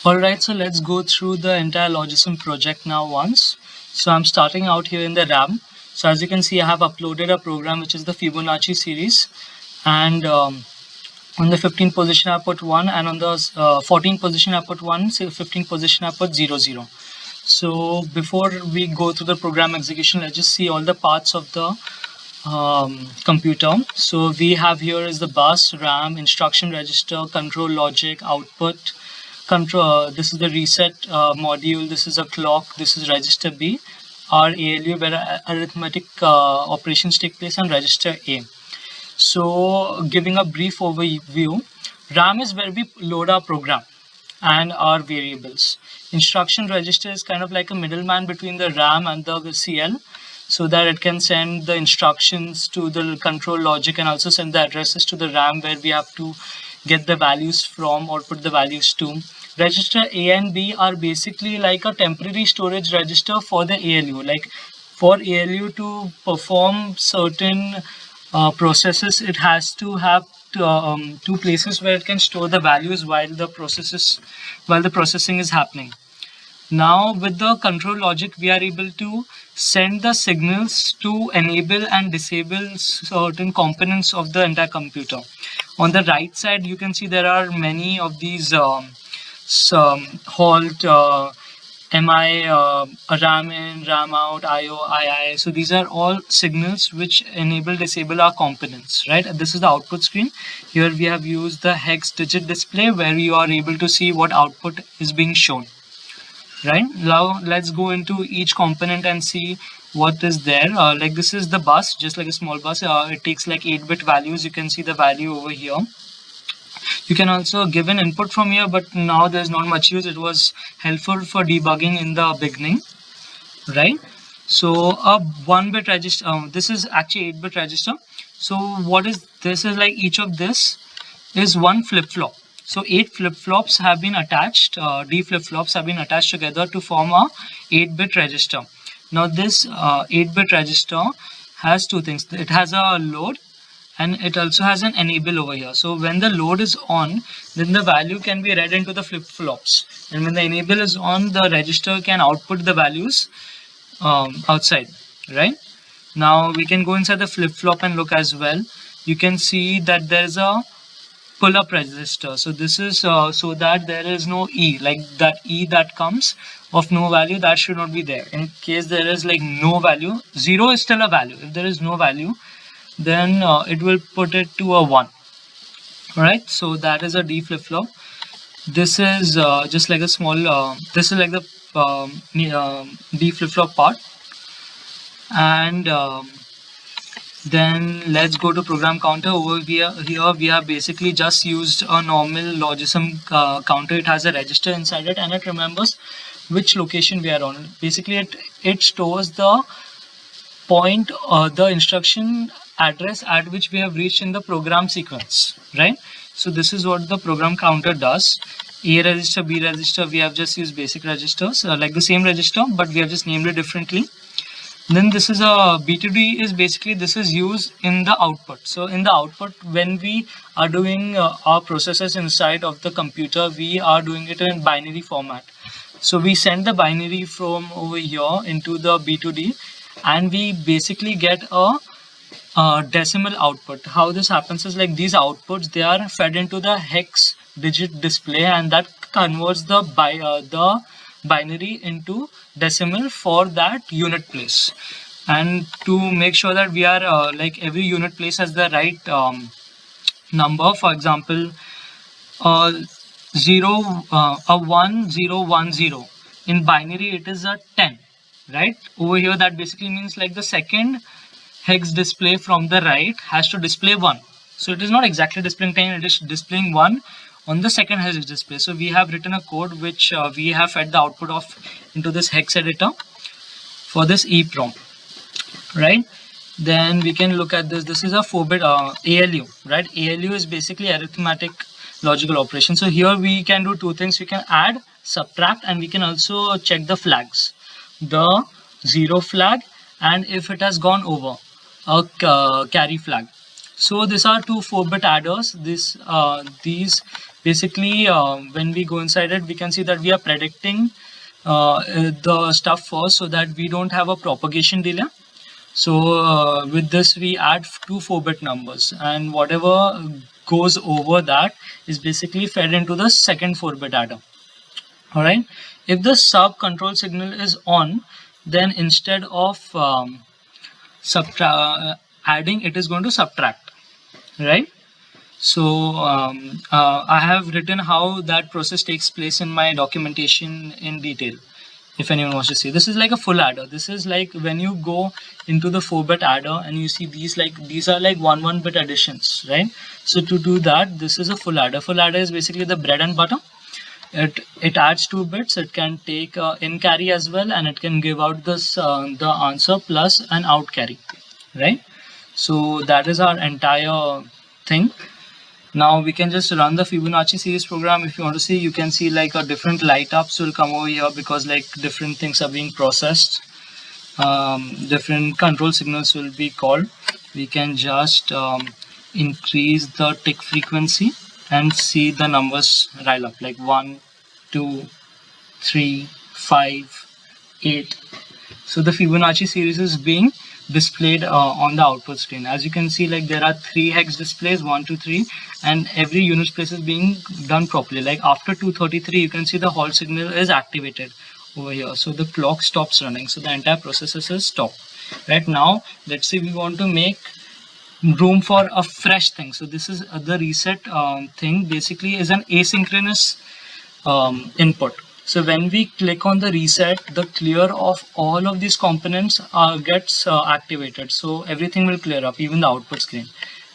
Alright, so let's go through the entire Logism project now once. So I'm starting out here in the RAM. So as you can see, I have uploaded a program which is the Fibonacci series, and on the 15th position I put 1, and on the 14th position I put 1, so 15th position I put 0, 0. So before we go through the program execution, let's just see all the parts of the computer. So we have here is the bus, RAM, instruction register, control logic, output, control. This is the reset module. This is a clock. This is register B, our ALU where arithmetic operations take place, and register A. So giving a brief overview, RAM is where we load our program and our variables. Instruction register is kind of like a middleman between the RAM and the CL, so that it can send the instructions to the control logic and also send the addresses to the RAM where we have to get the values from or put the values to. Register A and B are basically like a temporary storage register for the ALU. Like for ALU to perform certain processes, it has to have two places where it can store the values while the processing is happening. Now with the control logic, we are able to send the signals to enable and disable certain components of the entire computer. On the right side, you can see there are many of these halt, MI, RAM in, RAM out, IO, II. So these are all signals which enable, disable our components, right? This is the output screen. Here we have used the hex digit display where you are able to see what output is being shown. Right, now let's go into each component and see what is there. Like this is the bus, just like a small bus. It takes like 8-bit values. You can see the value over here. You can also give an input from here, but now there's not much use. It was helpful for debugging in the beginning, right? So a 1-bit register, this is actually 8-bit register. So what is this? Is like each of this is one flip-flop. So 8 flip-flops have been attached, D flip-flops have been attached together to form a 8-bit register. Now this 8-bit register has two things. It has a load and it also has an enable over here. So when the load is on, then the value can be read into the flip-flops. And when the enable is on, the register can output the values outside, right? Now we can go inside the flip-flop and look as well. You can see that there is a pull-up register. So this is so that there is no E, like that E that comes of no value, that should not be there. In case there is like no value, 0 is still a value. If there is no value, then it will put it to a 1. Alright, so that is a D flip-flop. This is just like a small, this is like the D flip-flop part. And then let's go to program counter. Over here we have basically just used a normal Logism counter. It has a register inside it and it remembers which location we are on. Basically it stores the point, the instruction address at which we have reached in the program sequence, right? So this is what the program counter does. A register, B register, we have just used basic registers, like the same register, but we have just named it differently. Then this is a B2D, is basically this is used in the output. So in the output, when we are doing our processes inside of the computer, we are doing it in binary format. So we send the binary from over here into the B2D and we basically get a decimal output. How this happens is like these outputs, they are fed into the hex digit display and that converts the binary into decimal for that unit place. And to make sure that we are like every unit place has the right number, for example 1010, in binary it is a 10, right? Over here that basically means like the second hex display from the right has to display 1. So it is not exactly displaying 10, it is displaying 1 on the second hex display. So we have written a code which we have fed the output of into this hex editor for this EEPROM, right? Then we can look at this. This is a 4-bit ALU, right? ALU is basically arithmetic logical operation. So here we can do two things. We can add, subtract, and we can also check the flags, the 0 flag, and if it has gone over, a carry flag. So these are two 4-bit adders. These basically, when we go inside it, we can see that we are predicting the stuff first, so that we don't have a propagation delay. So with this, we add two 4-bit numbers, and whatever goes over that is basically fed into the second 4-bit adder. All right. If the sub control signal is on, then instead of adding, it is going to subtract, right? So I have written how that process takes place in my documentation in detail. If anyone wants to see, this is like a full adder. This is like when you go into the 4-bit adder and you see these are like 1-bit additions, right? So to do that, this is a full adder. Full adder is basically the bread and butter. It adds 2 bits. It can take in carry as well, and it can give out this the answer plus an out carry, right? So that is our entire thing. Now we can just run the Fibonacci series program. If you want to see, you can see like a different light ups will come over here, because like different things are being processed. Different control signals will be called. We can just increase the tick frequency and see the numbers rile up, like 1, 2, 3, 5, 8. So the Fibonacci series is being displayed on the output screen. As you can see, like there are 3 hex displays, 1, 2, 3, and every unit place is being done properly. Like after 233, you can see the halt signal is activated over here. So the clock stops running. So the entire process is stopped. Right now, let's say we want to make room for a fresh thing. So this is the reset thing. Basically, is an asynchronous input. So when we click on the reset, the clear of all of these components gets activated. So everything will clear up, even the output screen,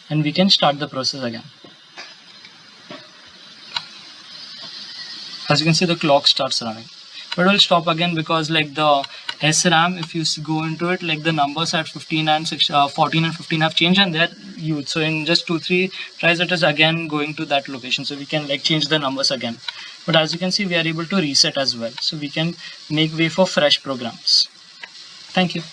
and we can start the process again. As you can see, the clock starts running, but it will stop again because like the SRAM, if you go into it, like the numbers at 14 and 15 have changed, and they're huge. So in just 2-3 tries, it is again going to that location. So we can like change the numbers again. But as you can see, we are able to reset as well. So we can make way for fresh programs. Thank you.